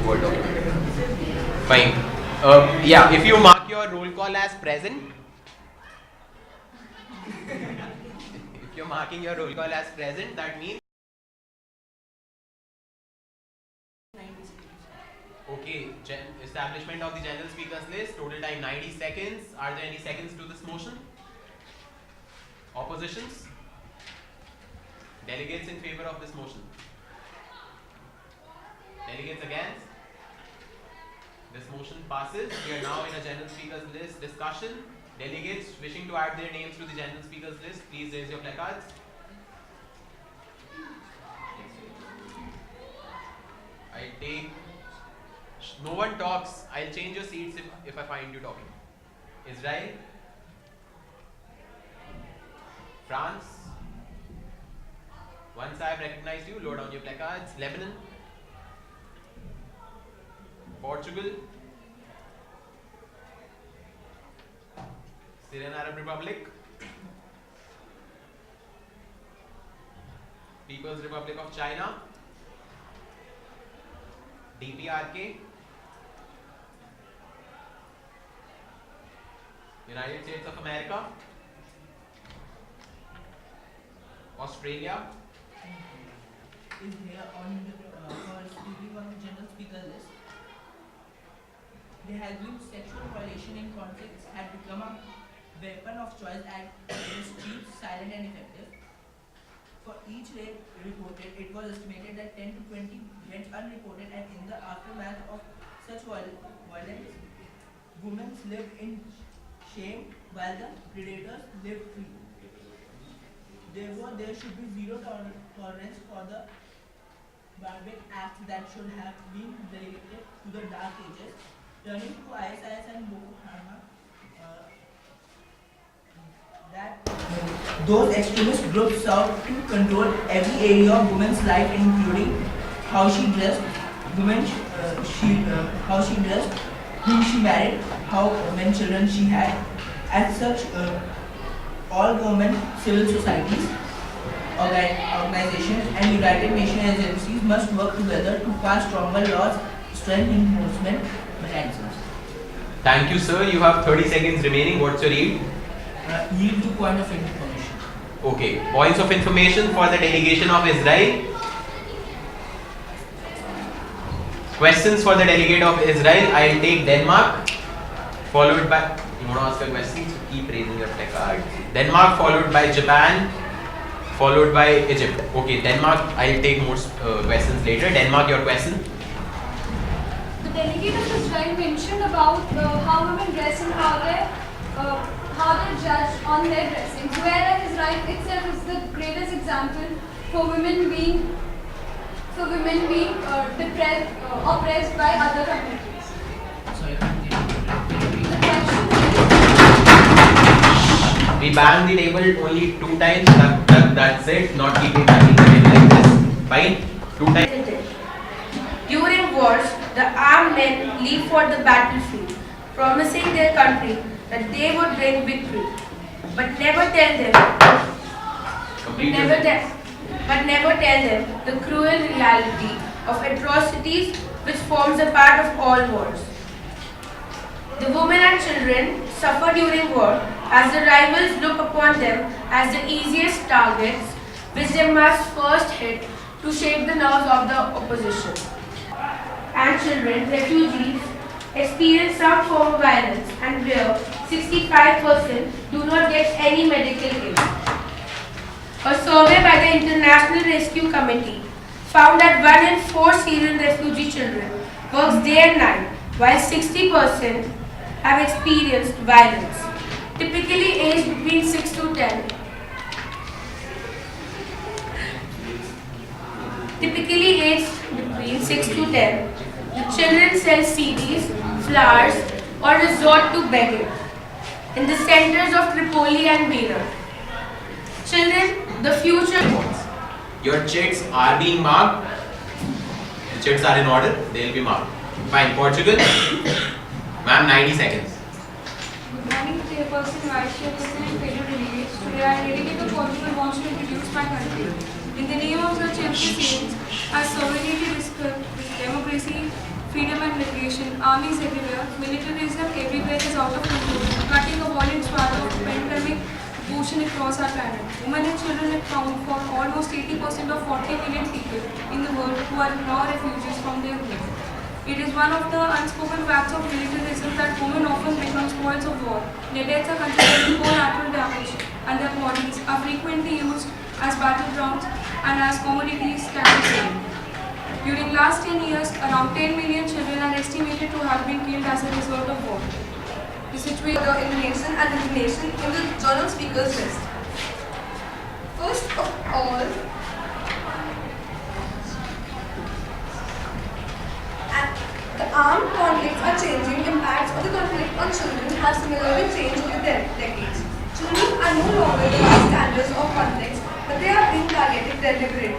Word document. Fine. Yeah, if you mark your roll call as present, if you're marking your roll call as present, that means. Okay, establishment of the general speakers list, total time 90 seconds. Are there any seconds to this motion? Oppositions? Delegates in favor of this motion? Delegates against? This motion passes. We are now in a general speakers list discussion. Delegates wishing to add their names to the general speakers list, please raise your placards. I take. No one talks. I'll change your seats if I find you talking. Israel? France? Once I have recognized you, load down your placards. Lebanon? Portugal? Syrian Arab Republic? People's Republic of China? DPRK? United States of America? Australia? Is here on for speaking on the general speaker list. There has been sexual violation in conflicts had become a weapon of choice and is cheap, silent and effective. For each rape reported, it was estimated that 10 to 20 went unreported, and in the aftermath of such violence, women lived in shame while the predators lived free. Therefore, there should be zero tolerance for the barbaric acts that should have been delegated to the Dark Ages. Turning to ISIS and Boko Haram, that those extremist groups sought to control every area of women's life, including how she dressed, how she dressed, whom she married, how many children she had. As such, all government, civil societies, organizations, and United Nations agencies must work together to pass stronger laws, strengthen enforcement mechanisms. Thank you, sir. You have 30 seconds remaining. What's your yield? Yield to point of information. Okay. Points of information for the delegation of Israel. Questions for the delegate of Israel. I'll take Denmark, followed by. You want to ask a question? So keep raising your placard. Denmark, followed by Japan, followed by Egypt. Okay, Denmark. I'll take more questions later. Denmark, your question. The delegate of Israel mentioned about how women dress and how they're judged on their dressing. Whereas Israel itself is the greatest example for women being depressed, oppressed by other communities. Sorry, The question We bang the table only 2 times. That's it. Not keeping banging the table like this. Fine. 2 times. During wars, the armed men leave for the battlefield, promising their country that they would bring victory, but never tell them the cruel reality of atrocities which forms a part of all wars. The women and children suffer during war as the rivals look upon them as the easiest targets which they must first hit to shake the nerves of the opposition. And children, refugees, experience some form of violence, and where 65% do not get any medical aid. A survey by the International Rescue Committee found that 1 in 4 Syrian refugee children works day and night, while 60% have experienced violence. Typically aged between 6 to 10. Typically aged between 6 to 10, the children sell CDs, flowers, or resort to begging in the centers of Tripoli and Beirut. Children, the future. Your chits are being marked. The chits are in order. They'll be marked. Fine. Portugal. Ma'am, 90 seconds. Good morning, Chairperson, Vice Chairperson, and fellow delegates. Today, our delegate of Portugal wants to introduce my country. In the name of the Champion Saints, our sovereignty, democracy, freedom and litigation, armies everywhere, militarism everywhere is out of control, cutting a violent swath of pandemic ocean across our planet. Women and children account for almost 80% of 40 million people in the world who are now refugees from their home. It is one of the unspoken facts of militarism that women often become spoils of war. Their deaths are considered collateral damage, and their bodies are frequently used as battlegrounds and as commodities can be sold. During last 10 years, around 10 million children are estimated to have been killed as a result of war. The situation in the nation and indignation in the journal speakers list. First of all, the armed conflicts are changing. Impacts of the conflict on children have similarly changed over the decades. Children are no longer the bystanders of conflicts, but they are being targeted deliberately.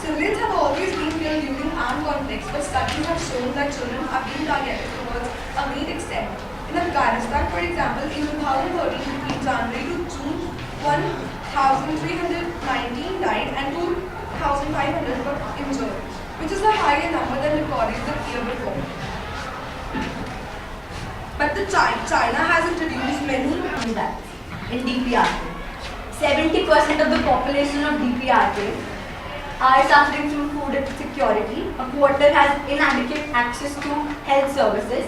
Civilians have always been killed during armed conflicts, but studies have shown that children are being targeted towards a great extent. In Afghanistan, for example, in 2013, between January to June, 1,319 died and 2,500 were injured, which is a higher number than recorded the year before. But China has introduced many that in DPRK. 70% of the population of DPRK are suffering from food insecurity. A quarter has inadequate access to health services.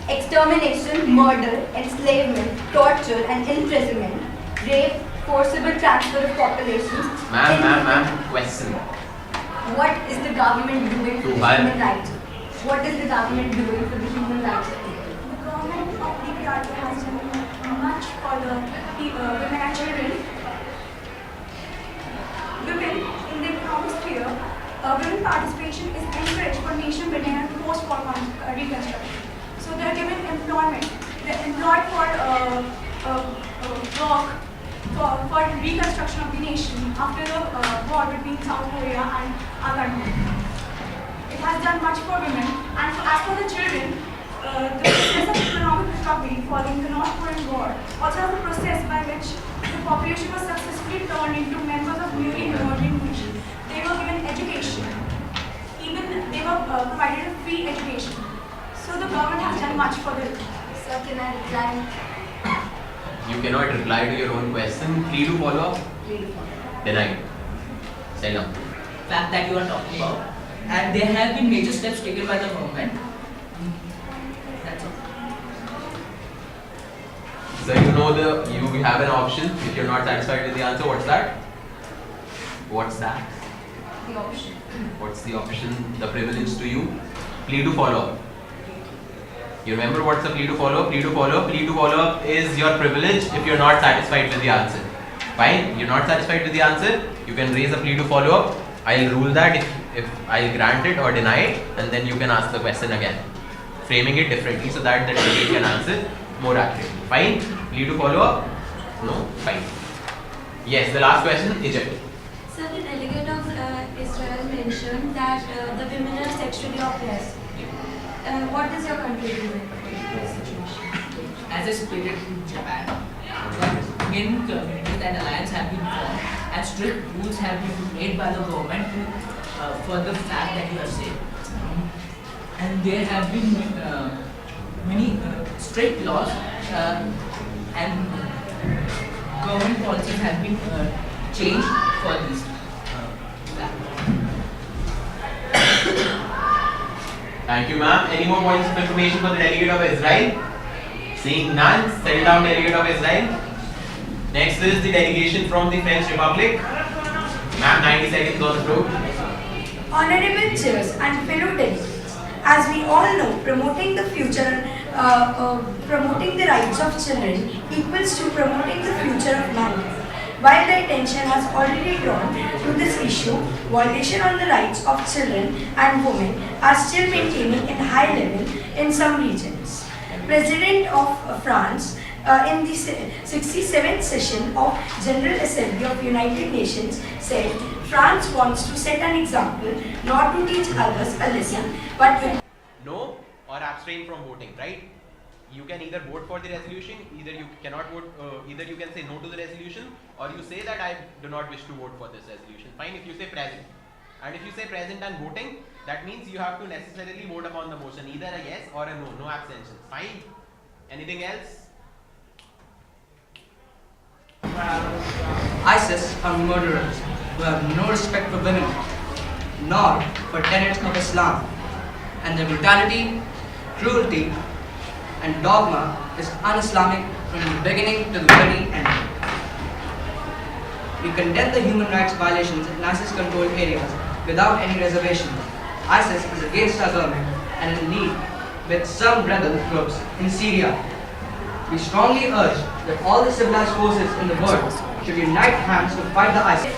Extermination, murder, enslavement, torture and imprisonment, rape, forcible transfer of populations. Ma'am, question. What is the government doing for the human rights? What is the government doing for the human rights of people? The government of DPRK has done much for the women and children. Women in the economic sphere, women participation is encouraged for nation building and post-war reconstruction. So they are given employment. They are employed for work for reconstruction of the nation after the war between South Korea and our country. It has done much for women, and as for the children, the process of economic recovery following the North Korean War also has a process by which the population was successfully turned into members of newly emerging nations. They were given education. Even they were provided a free education. So the government has done much for the. Sir, can I reply? You cannot reply to your own question. Free to follow up? Free to follow up. Denied. Say no. Fact that you are talking about, and there have been major steps taken by the government. That's all. So you have an option. If you're not satisfied with the answer, what's that? What's that? The option. What's the option? The privilege to you? Plea to follow up. You remember what's the plea to follow up? Plea to follow up. Plea to follow up is your privilege if you're not satisfied with the answer. Fine, you're not satisfied with the answer, you can raise a plea to follow up. I'll rule that if I'll grant it or deny it, and then you can ask the question again, framing it differently so that the delegate can answer more accurately. Fine? Plea to follow up? No? Fine. Yes, the last question, Egypt. Sir, the delegate of Israel mentioned that the women are sexually oppressed. What is your country doing in this situation? As I stated in Japan, gaming communities and alliances have been formed and strict rules have been made by the government for the fact that you have said. And there have been many strict laws and government policies have been changed for this. Thank you, ma'am. Any more points of information for the delegate of Israel? Seeing none, settle down, delegate of Israel. Next is the delegation from the French Republic. Ma'am, 90 seconds on the floor. Honorable chairs and fellow delegates, as we all know, promoting the rights of children equals to promoting the future of mankind. While the attention has already drawn to this issue, violation on the rights of children and women are still maintaining in high level in some regions. President of France in the 67th session of General Assembly of United Nations said France wants to set an example, not to teach others a lesson, but to No or abstain from voting, right? You can either vote for the resolution, either you cannot vote, either you can say no to the resolution, or you say that I do not wish to vote for this resolution. Fine, if you say present. And if you say present and voting, that means you have to necessarily vote upon the motion, either a yes or a no, no abstentions. Fine. Anything else? ISIS are murderers who have no respect for women, nor for tenets of Islam, and their brutality, cruelty, and dogma is un-Islamic from the beginning to the very end. We condemn the human rights violations in ISIS-controlled areas without any reservation. ISIS is against our government and in league with some rebel groups in Syria. We strongly urge that all the civilized forces in the world should unite hands to fight the ISIS.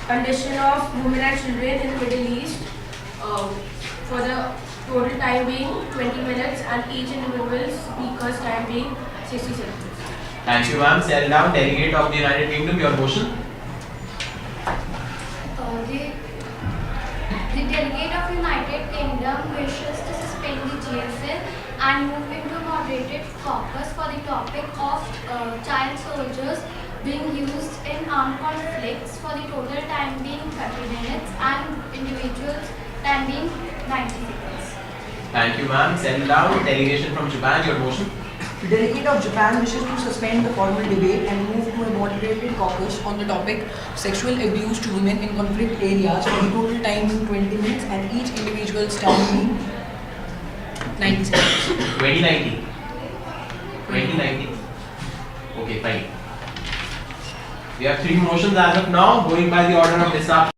Condition of women and children in the Middle East for the total time being 20 minutes and each individual speaker's time being 60 seconds. Thank you, ma'am. Settle down. Delegate of the United Kingdom, your motion. The delegate of United Kingdom wishes to suspend the GSL and move into a moderated caucus for the topic of child soldiers being used in armed conflicts for the total time being 30 minutes and individuals time being 90 seconds. Thank you, ma'am. Settle down. Delegation from Japan, your motion. The delegate of Japan wishes to suspend the formal debate and move to a moderated caucus on the topic sexual abuse to women in conflict areas for the total time being 20 minutes and each individual's time being 90 seconds. 2090. 2090. Okay, fine. We have three motions as of now, going by the order of discharge.